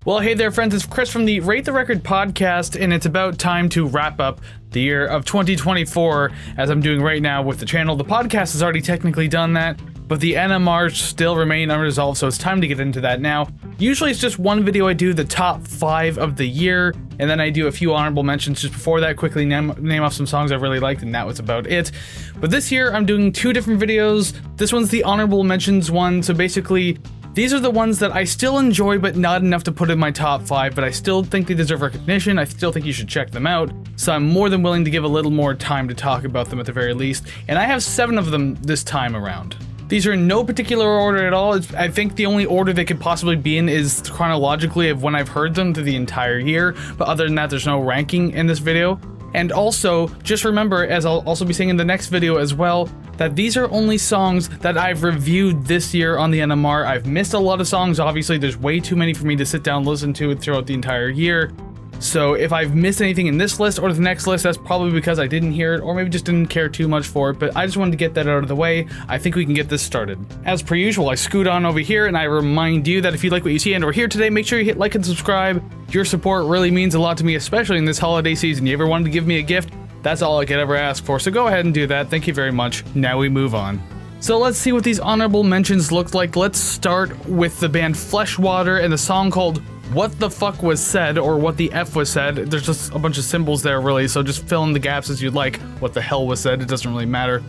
Well, hey there, friends. It's Chris from the Rate the Record podcast, and it's about time to wrap up the year of 2024, as I'm doing right now with the channel. The podcast has already technically done that, but the NMRs still remain unresolved, so it's time to get into that now. Usually it's just one video I do, the top 5 of the year, and then I do a few honorable mentions just before that, quickly name off some songs I really liked, and that was about it. But this year I'm doing 2 different videos. This one's the honorable mentions one, so basically these are the ones that I still enjoy, but not enough to put in my top 5, but I still think they deserve recognition. I still think you should check them out, so I'm more than willing to give a little more time to talk about them at the very least, and I have 7 of them this time around. These are in no particular order at all. I think the only order they could possibly be in is chronologically of when I've heard them through the entire year, but other than that, there's no ranking in this video. And also, just remember, as I'll also be saying in the next video as well, that these are only songs that I've reviewed this year on the NMR. I've missed a lot of songs, obviously. There's way too many for me to sit down and listen to throughout the entire year. So if I've missed anything in this list or the next list, that's probably because I didn't hear it or maybe just didn't care too much for it, but I just wanted to get that out of the way. I think we can get this started. As per usual, I scoot on over here and I remind you that if you like what you see and or hear today, make sure you hit like and subscribe. Your support really means a lot to me, especially in this holiday season. You ever wanted to give me a gift? That's all I could ever ask for, so go ahead and do that. Thank you very much. Now we move on. So let's see what these honorable mentions look like. Let's start with the band Fleshwater and the song called What the Fuck Was Said, or What the F Was Said. There's just a bunch of symbols there, really, so just fill in the gaps as you'd like. What the hell was said, it doesn't really matter.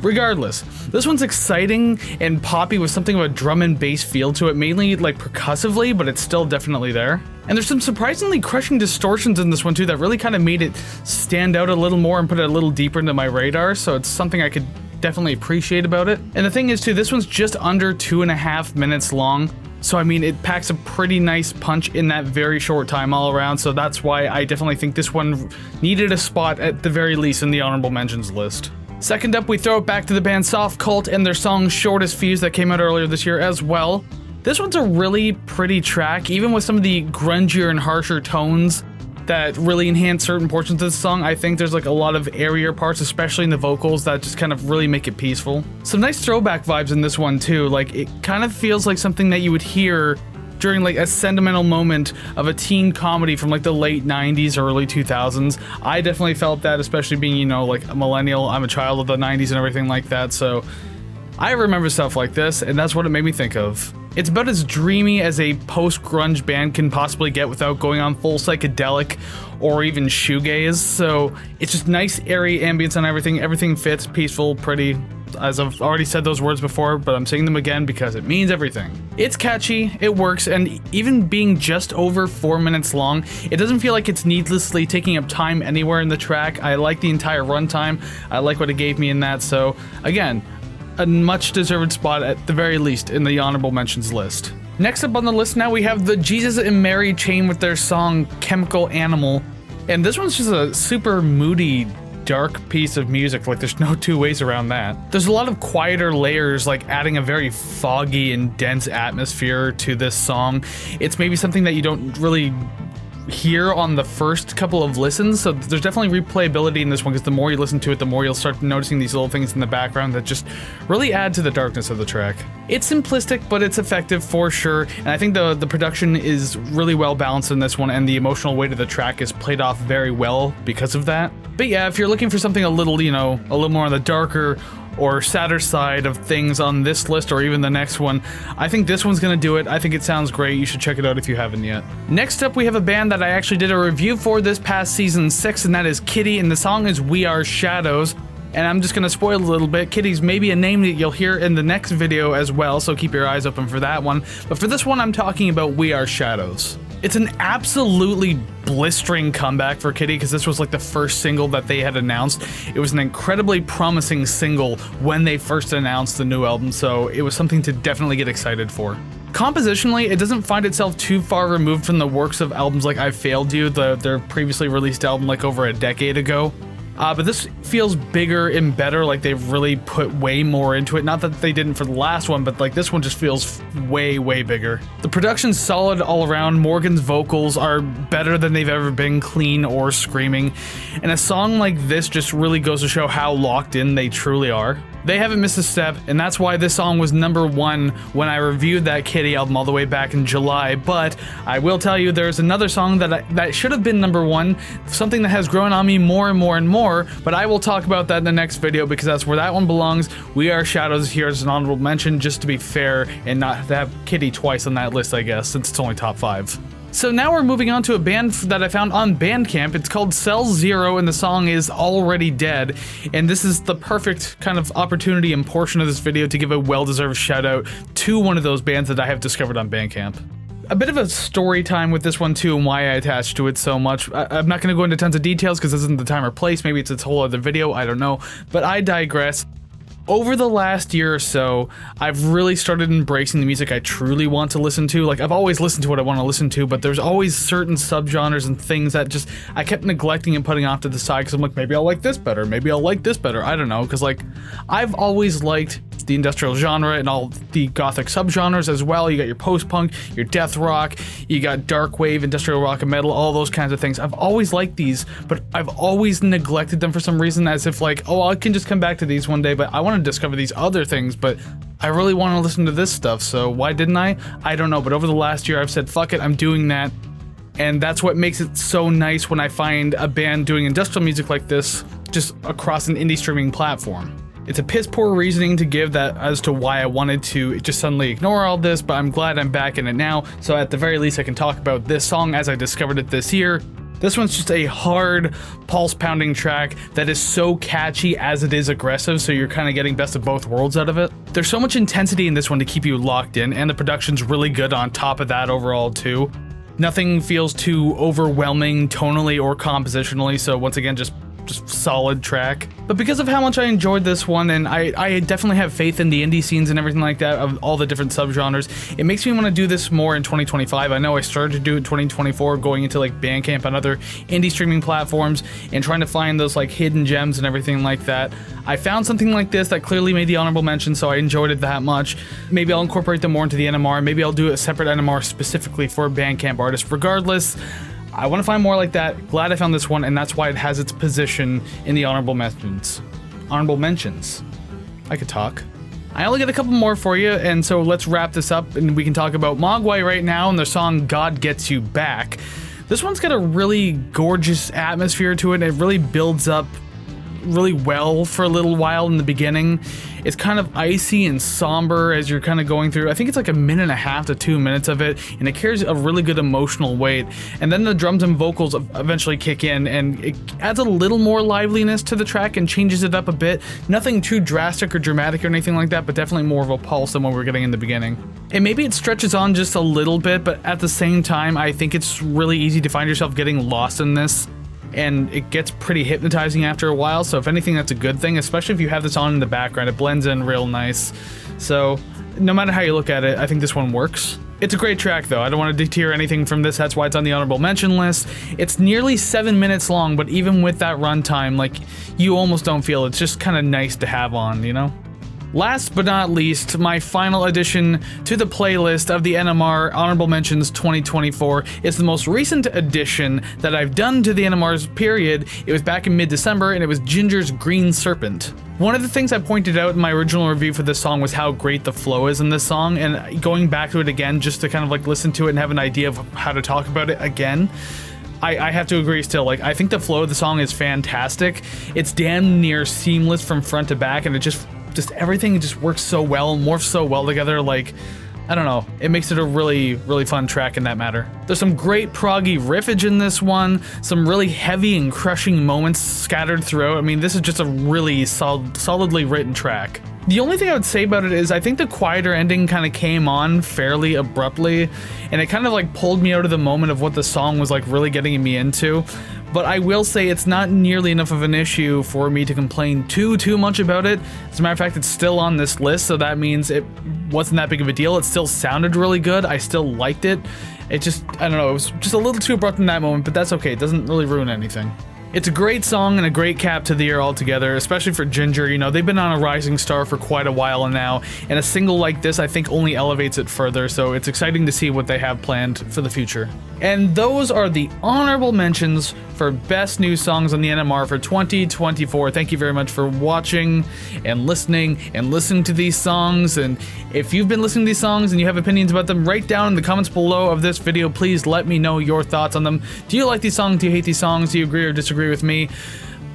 Regardless, this one's exciting and poppy with something of a drum and bass feel to it, mainly like percussively, but it's still definitely there. And there's some surprisingly crushing distortions in this one too that really kind of made it stand out a little more and put it a little deeper into my radar, so it's something I could definitely appreciate about it. And the thing is too, this one's just under 2.5 minutes long. So I mean, it packs a pretty nice punch in that very short time all around, so that's why I definitely think this one needed a spot at the very least in the honorable mentions list. Second up, we throw it back to the band Softcult and their song Shortest Fuse that came out earlier this year as well. This one's a really pretty track, even with some of the grungier and harsher tones that really enhance certain portions of the song. I think there's like a lot of airier parts, especially in the vocals, that just kind of really make it peaceful. Some nice throwback vibes in this one too, like it kind of feels like something that you would hear during like a sentimental moment of a teen comedy from like the late 90s or early 2000s. I definitely felt that, especially being, you know, like a millennial. I'm a child of the 90s and everything like that, so I remember stuff like this, and that's what it made me think of. It's about as dreamy as a post-grunge band can possibly get without going on full psychedelic or even shoegaze, so it's just nice airy ambience on everything. Everything fits, peaceful, pretty. As I've already said those words before, but I'm saying them again because it means everything. It's catchy, it works, and even being just over 4 minutes long, it doesn't feel like it's needlessly taking up time anywhere in the track. I like the entire runtime. I like what it gave me in that, so again, a much deserved spot at the very least in the honorable mentions list. Next up on the list now we have the Jesus and Mary Chain with their song Chemical Animal, and this one's just a super moody, dark piece of music. Like, there's no two ways around that. There's a lot of quieter layers, like adding a very foggy and dense atmosphere to this song. It's maybe something that you don't really hear on the first couple of listens, so there's definitely replayability in this one, because the more you listen to it, the more you'll start noticing these little things in the background that just really add to the darkness of the track. It's simplistic, but it's effective for sure, and I think the production is really well balanced in this one, and the emotional weight of the track is played off very well because of that. But yeah, if you're looking for something a little, you know, a little more on the darker or sadder side of things on this list or even the next one, I think this one's gonna do it. I think it sounds great. You should check it out if you haven't yet. Next up, we have a band that I actually did a review for this past season 6, and that is Kitty, and the song is We Are Shadows. And I'm just gonna spoil a little bit. Kitty's maybe a name that you'll hear in the next video as well, so keep your eyes open for that one. But for this one, I'm talking about We Are Shadows. It's an absolutely blistering comeback for Kitty, because this was like the first single that they had announced. It was an incredibly promising single when they first announced the new album, so it was something to definitely get excited for. Compositionally, it doesn't find itself too far removed from the works of albums like I Failed You, their previously released album like over a decade ago. But this feels bigger and better, like they've really put way more into it. Not that they didn't for the last one, but like this one just feels way, way bigger. The production's solid all around. Morgan's vocals are better than they've ever been, clean or screaming. And a song like this just really goes to show how locked in they truly are. They haven't missed a step, and that's why this song was #1 when I reviewed that Kitty album all the way back in July. But I will tell you, there's another song that should have been #1, something that has grown on me more and more and more, but I will talk about that in the next video because that's where that one belongs. We Are Shadows here as an honorable mention, just to be fair and not to have Kitty twice on that list, I guess, since it's only top 5. So now we're moving on to a band that I found on Bandcamp. It's called Cell Zero, and the song is Already Dead. And this is the perfect kind of opportunity and portion of this video to give a well-deserved shout out to one of those bands that I have discovered on Bandcamp. A bit of a story time with this one too, and why I attached to it so much. I'm not going to go into tons of details because this isn't the time or place. Maybe it's a whole other video, I don't know. But I digress. Over the last year or so, I've really started embracing the music I truly want to listen to. Like, I've always listened to what I want to listen to, but there's always certain subgenres and things that just I kept neglecting and putting off to the side because I'm like, maybe I'll like this better, maybe I'll like this better, I don't know, because like, I've always liked the industrial genre and all the gothic subgenres as well. You got your post-punk, your death rock, you got dark wave, industrial rock and metal, all those kinds of things. I've always liked these, but I've always neglected them for some reason, as if like, oh, I can just come back to these one day, but I want to discover these other things, but I really want to listen to this stuff, so why didn't I? I don't know, but over the last year I've said, fuck it, I'm doing that. And that's what makes it so nice when I find a band doing industrial music like this just across an indie streaming platform. It's a piss poor reasoning to give that as to why I wanted to just suddenly ignore all this, but I'm glad I'm back in it now, so at the very least I can talk about this song as I discovered it this year. This one's just a hard, pulse-pounding track that is so catchy as it is aggressive, so you're kind of getting best of both worlds out of it. There's so much intensity in this one to keep you locked in, and the production's really good on top of that overall too. Nothing feels too overwhelming tonally or compositionally, so once again, just solid track. But because of how much I enjoyed this one, and I definitely have faith in the indie scenes and everything like that of all the different subgenres, it makes me want to do this more in 2025. I know I started to do it in 2024, going into like Bandcamp and other indie streaming platforms and trying to find those like hidden gems and everything like that. I found something like this that clearly made the honorable mention, so I enjoyed it that much. Maybe I'll incorporate them more into the NMR. Maybe I'll do a separate NMR specifically for Bandcamp artists. Regardless, I want to find more like that. Glad I found this one, and that's why it has its position in the honorable mentions. Honorable mentions. I could talk. I only got a couple more for you, and so let's wrap this up, and we can talk about Mogwai right now and their song God Gets You Back. This one's got a really gorgeous atmosphere to it, and it really builds up really well for a little while in the beginning. It's kind of icy and somber as you're kind of going through. I think it's like 1.5 to 2 minutes of it, and it carries a really good emotional weight. And then the drums and vocals eventually kick in, and it adds a little more liveliness to the track and changes it up a bit. Nothing too drastic or dramatic or anything like that, but definitely more of a pulse than what we were getting in the beginning. And maybe it stretches on just a little bit, but at the same time, I think it's really easy to find yourself getting lost in this. And it gets pretty hypnotizing after a while, so if anything, that's a good thing, especially if you have this on in the background. It blends in real nice. So no matter how you look at it, I think this one works. It's a great track though. I don't want to deter anything from this, that's why it's on the honorable mention list. It's nearly 7 minutes long, but even with that runtime, like, you almost don't feel it's just kind of nice to have on, you know? Last but not least, my final addition to the playlist of the NMR Honorable Mentions 2024 is the most recent addition that I've done to the NMR's period. It was back in mid-December, and it was Jinjer's Green Serpent. One of the things I pointed out in my original review for this song was how great the flow is in this song, and going back to it again just to kind of like listen to it and have an idea of how to talk about it again, I have to agree still. Like, I think the flow of the song is fantastic. It's damn near seamless from front to back, and it just everything just works so well, morphs so well together. Like, I don't know, it makes it a really, really fun track in that matter. There's some great proggy riffage in this one, some really heavy and crushing moments scattered throughout. I mean, this is just a really solidly written track. The only thing I would say about it is I think the quieter ending kind of came on fairly abruptly, and it kind of like pulled me out of the moment of what the song was like really getting me into. But I will say it's not nearly enough of an issue for me to complain too much about it. As a matter of fact, it's still on this list, so that means it wasn't that big of a deal. It still sounded really good. I still liked it. It just, I don't know, it was just a little too abrupt in that moment, but that's okay. It doesn't really ruin anything. It's a great song and a great cap to the year altogether, especially for Jinjer. You know, they've been on a rising star for quite a while now, and a single like this I think only elevates it further, so it's exciting to see what they have planned for the future. And those are the honorable mentions for best new songs on the NMR for 2024. Thank you very much for watching and listening to these songs. And if you've been listening to these songs and you have opinions about them, write down in the comments below of this video. Please let me know your thoughts on them. Do you like these songs? Do you hate these songs? Do you agree or disagree with me?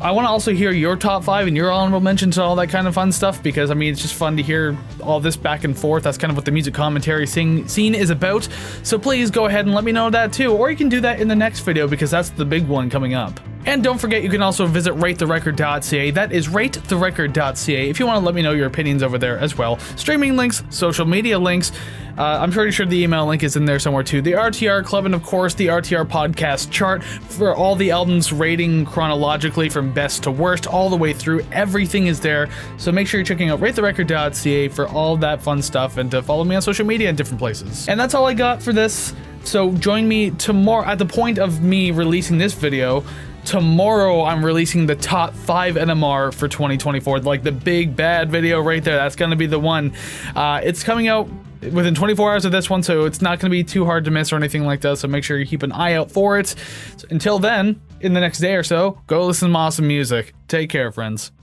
I want to also hear your top 5 and your honorable mentions and all that kind of fun stuff, because I mean, it's just fun to hear all this back and forth. That's kind of what the music commentary scene is about. So please go ahead and let me know that too, or you can do that in the next video, because that's the big one coming up. And don't forget, you can also visit ratetherecord.ca. That is ratetherecord.ca if you want to let me know your opinions over there as well. Streaming links, social media links. I'm pretty sure the email link is in there somewhere too. The RTR Club, and of course the RTR podcast chart for all the albums rating chronologically from best to worst all the way through. Everything is there. So make sure you're checking out ratetherecord.ca for all that fun stuff, and to follow me on social media in different places. And that's all I got for this. So join me tomorrow at the point of me releasing this video. Tomorrow I'm releasing the top 5 NMR for 2024, like the big bad video right there. That's gonna be the one. It's coming out within 24 hours of this one, so it's not gonna be too hard to miss or anything like that, so make sure you keep an eye out for it. So until then, in the next day or so, go listen to some awesome music. Take care, friends.